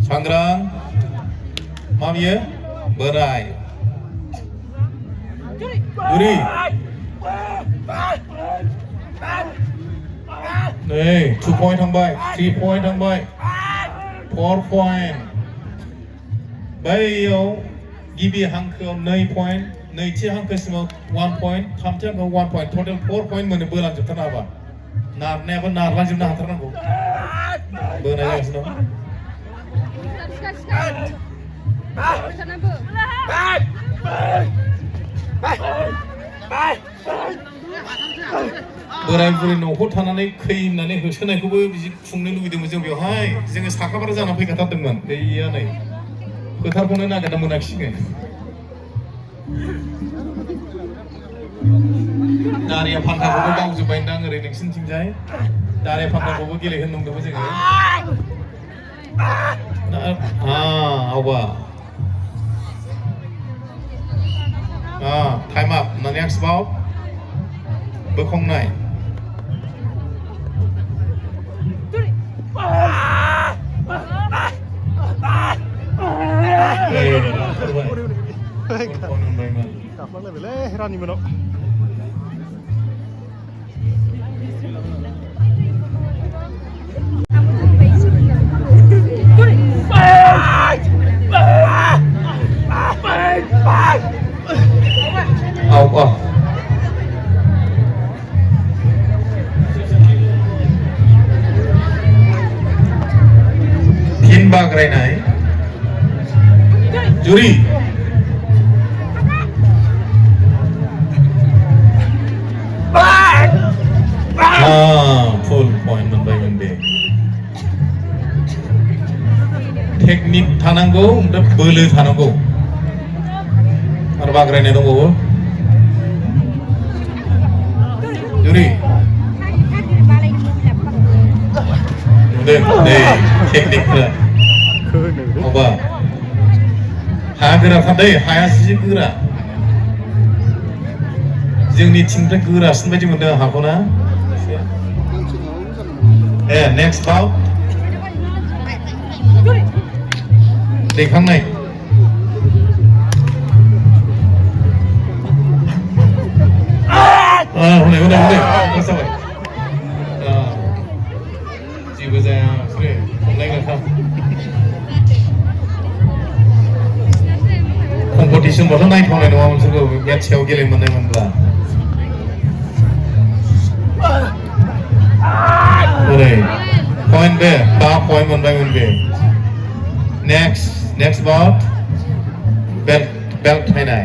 Sanggrang Mamia Berai Yuri Này 2 point thằng bay 3 point thằng bay 4 point bây giờ Gibi hang khâu 2 point 2 chi hang khâu simo 1 point 3 chi hang 1 point total 4 point mana belang jam tanah apa nar ne apa nar lang jam nah tanah ko belang jam sino बोराय बुरै न'खौ थानानै खैनानै होसोनायखौबो बिदि खुंनो लुबैदोंमोन जों बेवहाय जोङो साखाफारा जाना फैखाथारदोंमोन गैया नै फोथारखौनो नागिरना मोनाखिसै दारिया फान्थाखौबो बावजोब्बायदां ओरै नोंसिनिथिंजाय दारिया फान्थाखौबो गेलेहोनो नंदोंमोन जोङो आवबा time up na next ball berkongnai Pin bagrai nai Juri full point menbai menbe teknik थानांगौ ओमफ्राय बोलो थानांगौ आरो बाग्रायनाय दंबावो Juri 네 tekniknya apa 하그라 थांदै हाया एसे गोरा जोंनि टिमनिफ्राय गोरासिन बायदि मोनदों हाखौ ना next ball दैखांनाय हनै जाबाय जेबो जाया बिसोरो हमलायगोनखा कम्पिटिसनबाथ' नायथावनाय नङा बिसोरखौ मेटचआव गेलेनो मोननाय मोनब्ला ओरै पइन्ट बे 5 पइन्ट मोनबाय मोनबे next ball belt हायनाय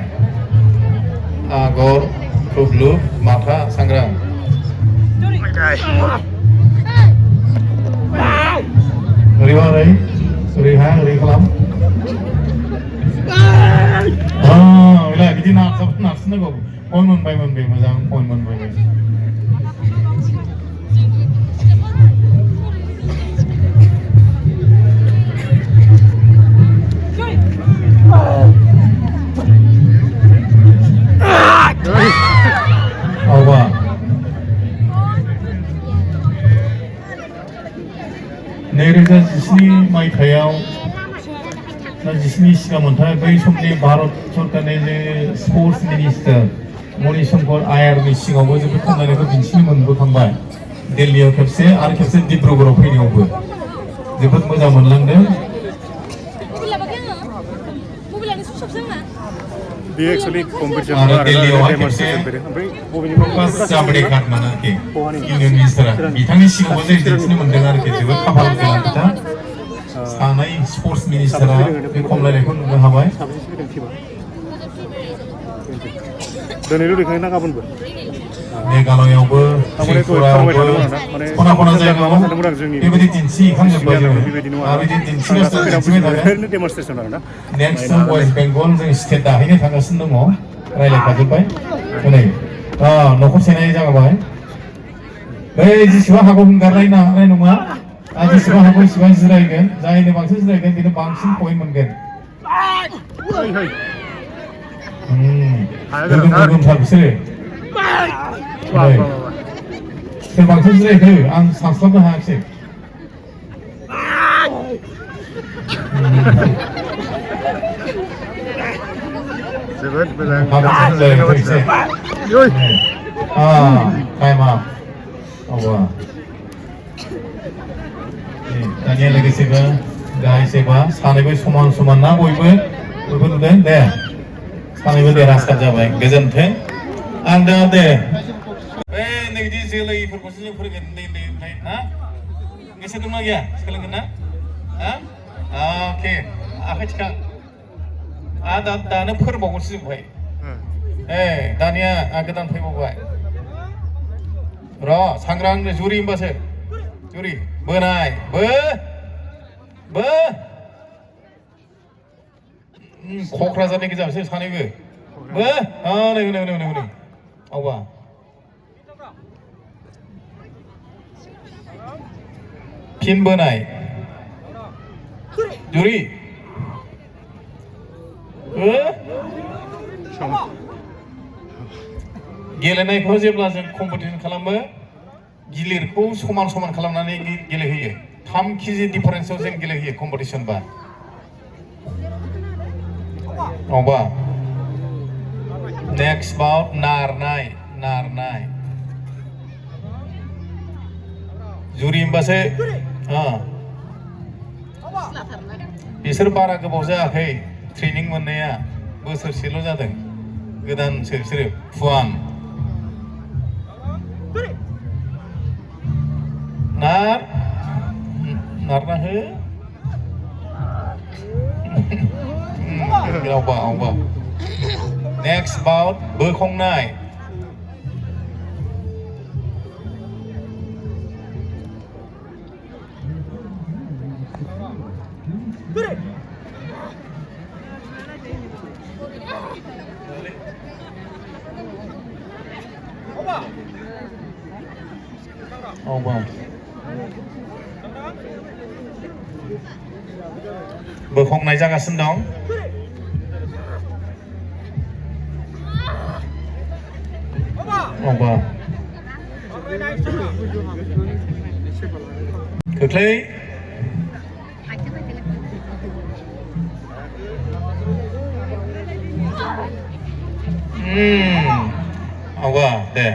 आगर खुबलु माथा सांग्रां ओरैबा ओरै खालाम बिदि नारसिननांगौ पइन्ट मोनबाय मोनबे मोजां पइन्ट मोनबाय नैरोजा 17 मायथाइयाव दा 17 सिगां मोनथाय बै समनि भारत सरकारनि जे स्पर्ट्स मिनिस्टार मणि शंकर आयारनि सिगाङावबो जोबोद खमलायनायखौ दिन्थिनो मोनबोखांबाय दिल्लीयाव खेबसे आरो खेबसे डिब्रुगड़आव फैनायावबो जोबोद मोजां मोनलांदों आरो दिल्लीयावहाय खेबसे जाबड़े खाटमोन आरोखि इउनियन मिनिस्टारा बिथांनि सिगाङावबो जों दिन्थिनो मोनदों आरोखि जोबोद खाफाल गोनां बिथां सानै स्पर्ट्स मिनिस्टारा बे खमलायनायखौ नुनो हाबाय मेघालयावबो त्रिपुरायावबो खना खना जायगायाव बेबायदि दिन्थिखांजोब्बाय जोङो आरो बिदि दिन्थिगासिनो थागोन नेक्स्ट वेस्ट बेंगल जों स्टेट दाहैनो थांगासिनो दङ रायज्लायखाजोब्बाय हनै न'खर सेनाय जाबाय बै जेसेबां हागौ हंगारनाय नांनाय नङा आरो जेसेबां हागौ एसेबां जिरायगोन जायनो बांसिन जिरायगोन बेनो बांसिन पइन्ट मोनगोन गोगोमथार बिसोरो सोर बांसिन जिरायखो आं सानस्लाबनो हायाखिसै जोबोद मोजां लोगोसे टाइमा दानिया लोगोसेबो गाहायसेबा सानैबो समान समान ना बयबो नुदों दे सानैबो देरहासार जाबाय गोजोन्थों आं दा दे बे नैदि जोलैफोरखौसो जों फोरोंगोन उन्दैनिफ्राय ना गोसो दंना गैया सोलोंगोन ना अके आखाइ थिखा दानो फोरोंबावगोनसो जोंखौहाय दानिया गोदान फैबावबाय र' सांग्रां जुरि होमबासो जुरि बोनाय क'क्राझारनि गोजासो सानैबो नै आवबा फिन बोनाय जुरि गेलेनायखौ जेब्ला जों कम्पिटिसन खालामो गिलिरखौ समान समान खालामनानै गेलेहोयो 3 केजि डिफारेन्सआव जों गेलेहोयो कम्पिटिसन बा अबा नेक्स्ट बाउट नारनाय जुरि होमबासो बिसोर बारा गोबाव जायाखै ट्रेनिं मोननाया बोसोरसेल' जादों गोदानसो बिसोरो फुवान नारना हो आवबा नेक्स्ट बाउट बोखांनाय बोखांनाय जागासिनो दं खोख्लै आवगा दे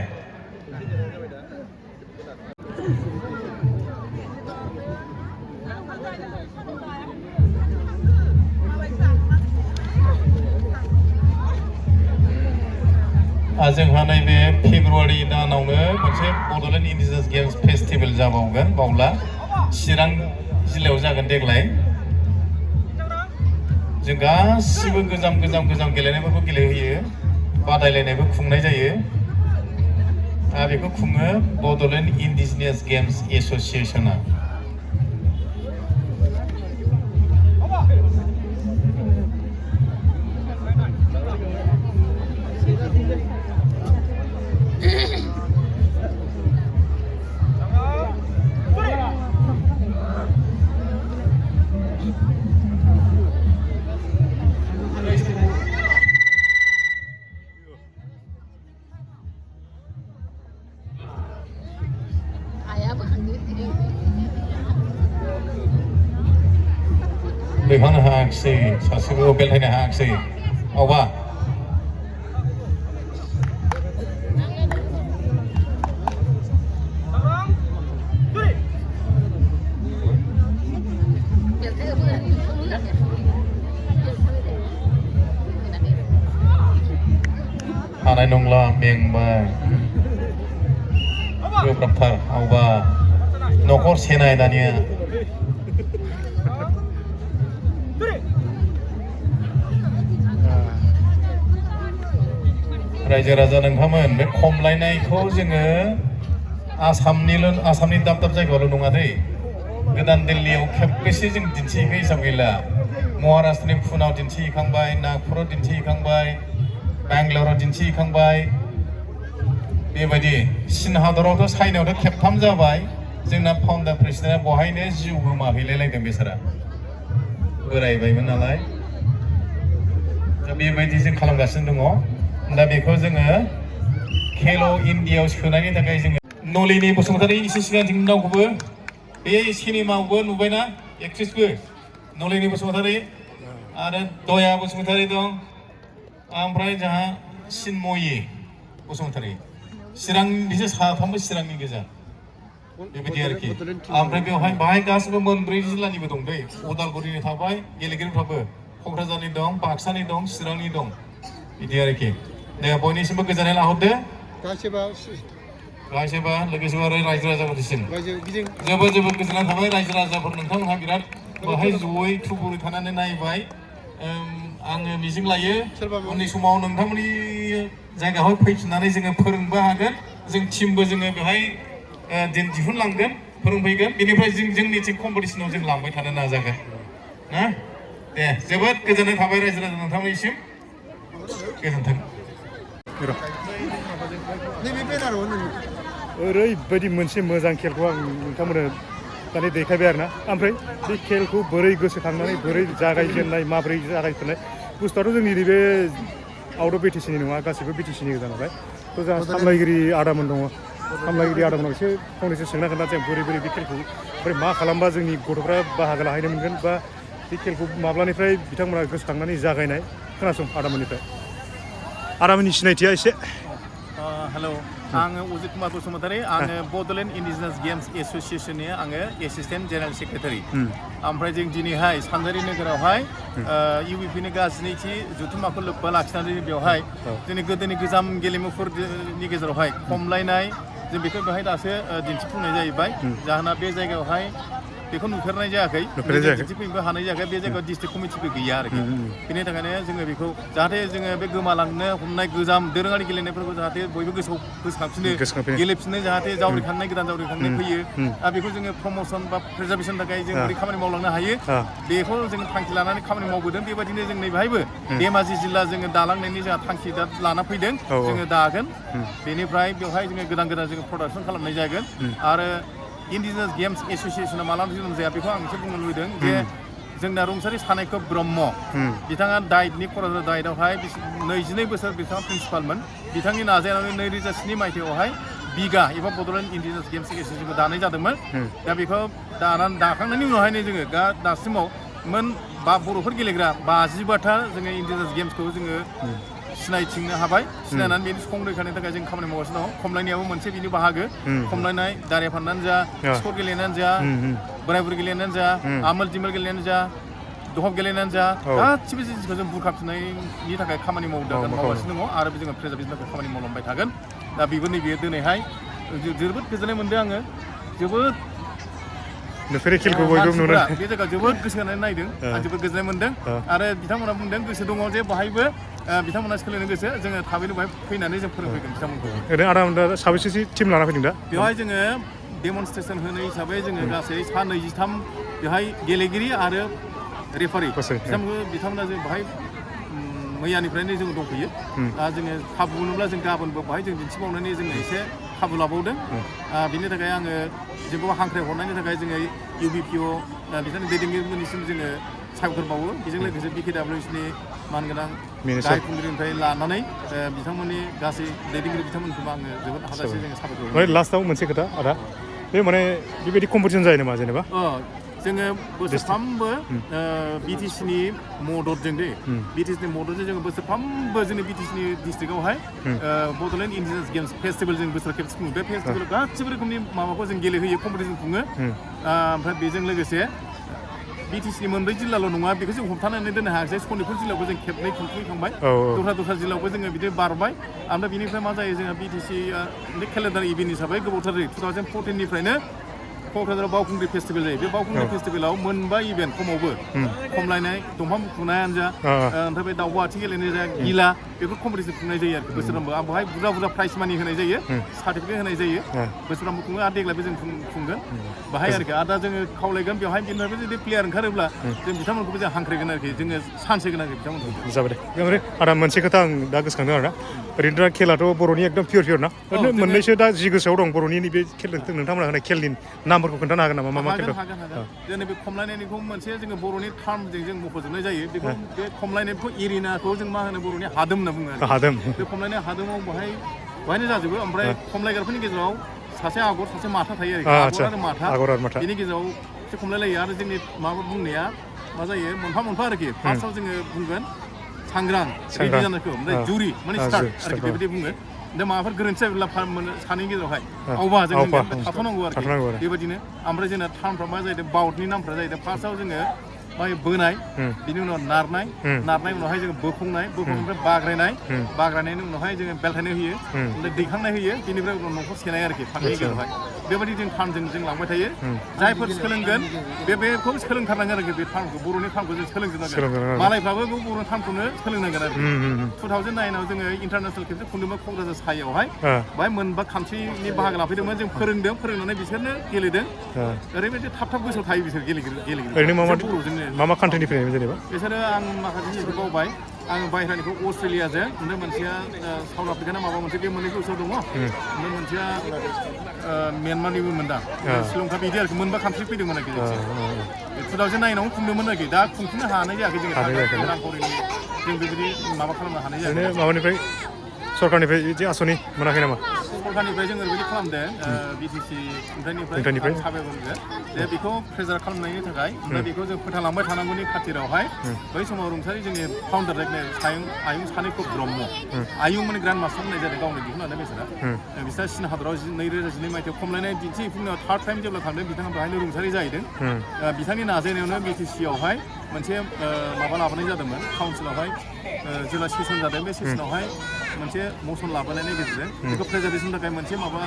जोंहा नैबे फेब्रुवारि दानावनो मोनसे बड'लेण्ड इन्डिजिनियास गेम्स फेस्टिभेल जाबावगोन बावला चिरां जिल्लायाव जागोन देग्लाय जों गासिबो गोजाम गेलेनायफोरखौ गेलेहोयो बादायलायनायबो खुंनाय जायो बेखौ खुङो बड'लेण्ड इन्डिजिनियास गेम्स एस'सिएशना दैखांनो हायाखिसै सासेबो बेलथायनो हायाखिसै आवबा हानाय नंला मेंबाय गोब्राबथार आवबा न'खर सेनाय दानिया रायजो राजा नोंथांमोन बे खमलायनायखौ जोङो आसामनि दाब दाब जायगायावल' नङा दै गोदान दिल्लीयाव खेबबेसे जों दिन्थिहैखो हिसाब गैला महाराष्ट्रनि पुनाव दिन्थिहैखांबाय नागपुराव दिन्थिहैखांबाय बेंगलराव दिन्थिहैखांबाय बेबायदि चीन हादरावथ' चाइनायावथ' खेबथाम जाबाय जोंना फाउन्डार प्रेसिडेन्टआ बहायनो जिउ गोमाहैलायलायदों बेसारा बोरायबायमोन नालाय दा बेबायदि जों खालामगासिनो दङ दा बेखौ जोङो खेल' इन्डियायाव सोनायनि थाखाय जोङो नलिनी बसुमतारी एसे सिगां जों रावखौबो बे सिनेमायावबो नुबायना एक्ट्रेसबो नलिनी बसुमतारी आरो दया बसुमतारी दं ओमफ्राय जोंहा सिनमयि बसुमतारी चिरां बिसोर साथामबो चिरांनि गोजा बेबायदि आरोखि ओमफ्राय बेवहाय बाहाय गासिबो मोनब्रै जिल्लानिबो दं दै उदालगुरिनि थाबाय गेलेगिरिफ्राबो क'क्राझारनि दं बाक्सानि दं चिरांनि दं बिदि आरोखि दे बयनिसिमबो गोजोननाय लाहरदो गासैबो लोगोसे आरो रायजो राजाफोरनिसिम जोबोद जोबोद गोजोननाय थाबाय रायजो राजाफोर नोंथांमोनहा बिराद बाहाय जयै थुबुरै थानानै नायबाय आङो मिजिं लायो उननि समाव नोंथांमोननि जायगायावहाय फैफिननानै जोङो फोरोंबो हागोन जों टिमबो जोङो बेवहाय दिहुनलांगोन फोरोंफैगोन बेनिफ्राय जोंनि टिम कम्पिटिसनाव जों लांबाय थानो नाजागोन ना दे जोबोद गोजोननाय थाबाय रायजो राजा नोंथांमोननिसिम गोजोन्थों ओरैबायदि मोनसे मोजां खेलखौ आं नोंथांमोननो दानि देखायबाय आरोना ओमफ्राय बे खेलखौ बोरै गोसोखांनानै बोरै जागायजेननाय माबोरै जागायफिननाय बुस्थुआथ' जोंनि नैबे आउट अफ बिटिसिनि नङा गासिबो बिटिसिनि गोजा नालाय थ' जोंहा सामलायगिरि आदामोन दङ सामलायगिरि आदामोनाव एसे फंनैसो सोंना खोन्था जों बोरै बोरै बे खेलखौ ओमफ्राय मा खालामबा जोंनि गथ'फ्रा बाहागो लाहैनो मोनगोन बा बे खेलखौ माब्लानिफ्राय बिथांमोना गोसोखांनानै जागायनाय खोनासं आदामोननिफ्राय आदामोननि सिनायथिया एसे हेलौ आङो अजित कुमार बसुमतारी आङो बड'लेण्ड इन्डिजिनास गेम्स एस'सिएसननि आङो एसिस्टेन्ट जेनेरेल सेक्रेटारि ओमफ्राय जों दिनैहाय सानजारि नोगोरावहाय इउपिपिनि गाजिनैथि जथुम्माखौ लोब्बा लाखिनानै बेवहाय जोंनि गोदोनि गोजाम गेलेमुफोरनि गेजेरावहाय खमलायनाय जों बेखौ बेवहाय दासो दिन्थिफुंनाय जाहैबाय जाहोना बे जायगायावहाय बेखौ नुफेरनाय जायाखै दिन्थिफुंनोबो हानाय जायाखै बे जायगायाव डिस्ट्रिक्ट कमिटिबो गैया आरोखि बेनि थाखायनो जोङो बेखौ जाहाथे जोङो बे गोमालांनो हमनाय गोजाम दोरोङारि गेलेनायफोरखौ जाहाथे बयबो गोसोखांफिनो गेलेफिननो जाहाथे जावरिखांनाय गोदान जावरिखांनाय फैयो दा बेखौ जोङो प्रम'सन बा प्रिजार्भेसननि थाखाय जों बोरै खामानि मावलांनो हायो बेखौ जोङो थांखि लानानै खामानि मावबोदों बेबायदिनो जों नैबेहायबो धेमाजि जिल्ला जोङो दालांनायनि जोंहा थांखि दा लाना फैदों जोङो दागोन बेनिफ्राय बेवहाय जोङो गोदान गोदान जोङो प्रडाक्सन खालामनाय जागोन आरो इन्डिजिनास गेम्स एस'सिएसना माला जोनोम जाया बेखौ आं एसे बुंनो लुबैदों जे जोंना रुंसारि सानायखौ ब्रह्म बिथाङा डाइटनि क'क्राझार डाइटआवहाय 22 बोसोर बिथाङा प्रिन्सिपालमोन बिथांनि नाजानायावनो 2007 मायथाइयावहाय बिगा एबा बड'लेण्ड इन्डिजिनास गेम्स एस'सिएसनखौ दानाय जादोंमोन दा बेखौ दाखांनायनि उनावहायनो जोङो दासिमाव बर'फोर गेलेग्रा 52था जोङो इन्डिजिनास गेम्सखौ जोङो सिनायथिंनो हाबाय सिनायनानै बेनि संरैखानि थाखाय जों खामानि मावगासिनो दं खमलायनायाबो मोनसे बिनि बाहागो खमलायनाय दारिया फाननानै जा स्कट गेलेनायानो जा बोराय बुरै गेलेनायानो जा आमोल दिमोल गेलेनायानो जा दहब गेलेनायानो जा गासिबो जिनिसखौ जों बुरखांफिननायनि थाखाय खामानि मावगासिनो दङ आरो जोङो प्रिजार्भेसननि थाखाय खामानि मावलांबाय थागोन दा बेबो नैबे दिनैहाय जोबोद गोजोननाय मोनदों आङो जोबोद नुफेरै खेलखौ बयबो नुदों बे जायगायाव जोबोद गोसो होनानै नायदों आं जोबोद गोजोननाय मोनदों आरो बिथांमोना बुंदों गोसो दङ जे बाहायबो बिथांमोना सोलोंनो गोसो जोङो थाबैनो बाहाय फैनानै जों फोरोंफैगोन बिथांमोनखौ ओरैनो आदा साबेसे टिम लाना फैदों दा बेवहाय जोङो डेमनस्ट्रेसन होनाय हिसाबै जोङो गासै 23 बेवहाय गेलेगिरि आरो रेफारि बिथांमोना जों बाहाय मैयानिफ्रायनो जों दंफैयो दा जोङो खाबु मोनोब्ला जों गाबोनबो बाहाय जों दिन्थिबावनानै जोङो एसे खाबु लाबावदों बिनि थाखाय आङो जोंखौ हांख्राय हरनायनि थाखाय जोङो इउबिपिअ बिथांनि दैदेनगिरिफोरनिसिम जोङो साबायखर बावो बेजों लोगोसे बिकेडब्लिउसिनि मानगोनां गाहायखुंग्रिनिफ्राय लानानै बिथांमोननि गासै दैदेनगिरि बिथांमोनखौबो आङो जोबोद हाजासे जोङो साबायखर होयो लास्टआव मोनसे खोथा आदा बे माने बेबायदि कम्पिटिसन जायो नामा जेनेबा जोङो बोसोरफ्रामबो बिटिसिनि मददजों बिटिसिनि मददजों जोङो बोसोरफ्रामबो जोंनि बिटिसिनि डिस्ट्रिक्टआवहाय बड'लेण्ड इन्डिजिनास गेम्स फेस्टिभेल जों बोसोराव खेबसे खुङो बे फेस्टिभेलाव गासिबो रोखोमनि माबाखौ जों गेलेहोयो कम्पिटिसन खुङो ओमफ्राय बेजों लोगोसे बिटिसिनि मोनब्रै जिल्लाल' नङा बेखौ जों हमथानानै दोननो हायाखै सनितपुर जिल्लायावबो जों खेबनै खुंफुंखांबाय दस्रा जिल्लायावबो जोङो बिदि बारबाय ओमफ्राय बिनिफ्राय मा जायो जोंहा बिटिसि केलेन्डार इभेन्ट हिसाबै गोबावथार 2014निफ्रायनो क'क्राझाराव बावखुंग्रि फेस्टिभेल जायो बे बावखुंग्रि फेस्टिभेलाव मोनबा इभेन्ट खमावबो खमलायनाय दंफां बुखुनायानो जा ओमफ्राय बे दाउब' आथिं गेलेनाय जा गिला बेफोर कम्पिटिसन खुंनाय जायो आरोखि बोसोरफ्रोमबो आं बेवहाय बुरजा प्राइज मानि होनाय जायो सार्टिफिकेट होनाय जायो बोसोरफ्रोमबो खुङो आरो देग्लायबो जों खुंगोन बाहाय आरोखि आरो दा जोङो खावलायगोन बेवहाय बिनिफ्रायबो जुदि प्लेयार ओंखारोब्ला जों बिथांमोनखौबो जों हांख्रायगोन आरोखि जोङो चान्स होगोन आरोखि बिथांमोनखौ जाबाय दे ओमफ्राय आदा मोनसे खोथा आं दा गोसोखांदों आरोना ओरैनो दा खेलाथ' बर'नि एकदम पियर ना ओरैनो मोननैसो दा जि गोसोआव दं बर'नि नैबे खेल नोंथांमोना होनाय खेलनि नामफोरखौ खोन्थानो हागोन नामा मा खेल हागोन जोंनि बे खमलायनायनिखौ मोनसे जोङो बर'नि टार्मजों जों मख'जोबनाय जायो बेखौ बे खमलायनायखौ एरिनाखौ जों मा होनो बर'नि हादोम होनना बुङो हादोम बे खमलायनाय हादोमाव बेहायनो जाजोबो ओमफ्राय खमलायग्राफोरनि गेजेराव सासे आगर सासे माथा थायो आरोखि आगर आरो माथा बेनि गेजेराव एसे खमलायलायो आरो जोंनि माबा बुंनाया मा जायो मोनफा मोनफा आरोखि फार्स्टआव जोङो बुंगोन सांग्रां रेडि जानायखौ ओमफ्राय जुरि माने स्टार्ट आरोखि बेबायदि बुङो दा माबाफोर गोरोन्थि जायोब्ला सानैनि गेजेरावहाय आवबा जों थाथ'नांगौ आरोखि बेबायदिनो ओमफ्राय जोंना टार्मफ्रा मा जाहैदों बाउटनि नामफ्रा जाहैदों फार्स्टआव जोङो माने बोनाय बिनि उनाव नारनाय उनावहाय जोङो बोखांनायनिफ्राय बाग्रायनायनि उनावहाय जोङो बेलथायनाय होयो ओमफ्राय दैखांनाय होयो बिनिफ्राय उनाव न'खौ सेनाय आरोखि फांनि गेजेरावहाय बेबायदि जों टार्मजों जों लांबाय थायो जायफोर सोलोंगोन बेखौ सोलोंथारनांगोन आरोखि बे टार्मखौ बर'नि टार्मखौ जों सोलोंजोबनांगोन मालायफ्राबो बे बर'नि टार्मखौनो सोलोंनांगोन आरोखि 2009 आव जोङो इन्टारनेसनेल खेबसे खुंदोंमोन क'क्राझार साइआवहाय बाहाय मोनबा कान्ट्रिनि बाहागो लाफैदोंमोन जों फोरोंनानै बिसोरनो गेलेदों ओरैबायदि थाब गोसोआव थायो बिसोर गेलेगिरि मा मा कान्ट्रिनिफ्राय जेनेबा बिसोरो आं माखासे बावबाय आं बाहेरानिखौ अस्ट्रेलियाजों ओमफ्राय मोनसेया साउथ आफ्रिकाना माबा मोनसे बे मोननै गोसोआव दङ ओमफ्राय मोनसेया म्यानमारनिबो मोनदां श्रीलंका बिदि आरोखि मोनबा कान्ट्रि फैदोंमोन आरोखि 2009 आव खुंदोंमोन आरोखि दा खुंफिननो हानाय जायाखै जोङो रांखावरिनि जों बेबायदि माबा खालामनो हानाय जायाखै माबानिफ्राय सरकारनिफ्राय बिदि आसनि मोनाखै नामा सरकारनिफ्राय जों ओरैबायदि खालामदों बिटिसि खुंथायनिफ्राय साबायखर जे बेखौ प्रेजार खालामनायनि थाखाय ओमफ्राय बेखौ जों फोथांलांबाय थानांगौनि खाथिरावहाय बै समाव रुंसारि जोंनि फाउन्डार आयुं सानैखौ ब्रह्म आयुं माने ग्रान्ड मास्टार होननाय जादों गावनो दिहुननानै बेसोरा बिसोर चीन हादराव 2012 मायथाइयाव खमलायनाय दिन्थिफुंनायाव थार्ड टाइम जेब्ला थांदों बिथाङा बेहायनो रुंसारि जाहैदों बिथांनि नाजानायावनो बिटिसियावहाय मोनसे माबा लाबोनाय जादोंमोन काउन्सिलावहाय जेब्ला सेसन जादों बे सेसनावहाय मोनसे मसन लाबोनायनि गेजेरजों बेखौ प्रेजार्भेसननि थाखाय मोनसे माबा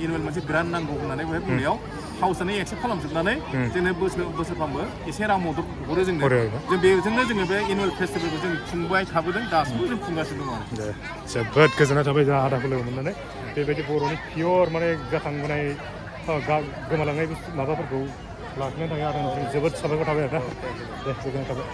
एनुवेल मोनसे ग्रान्ट नांगौ होननानै बेहाय बुंनायाव हाउसआनो एक्सेप्ट खालामजोबनानै जोंनो बोसोरफ्रामबो एसे रां मदद हरो जोंनो जों बेजोंनो जोङो बे एनुवेल फेस्टिभेलखौ जों खुंबाय थाबोदों दासिमबो जों खुंगासिनो दङ आरो जोबोद गोजोननाय थाबाय जोंहा आदाखौ लोगो मोननानै बेबायदि बर'नि पियर माने जाखांबोनाय गोमालांनाय माबाफोरखौ लाखिनो थाखाय आरो जोबोद साबायखर थाबाय आरो दे गोजोननाय थाबाय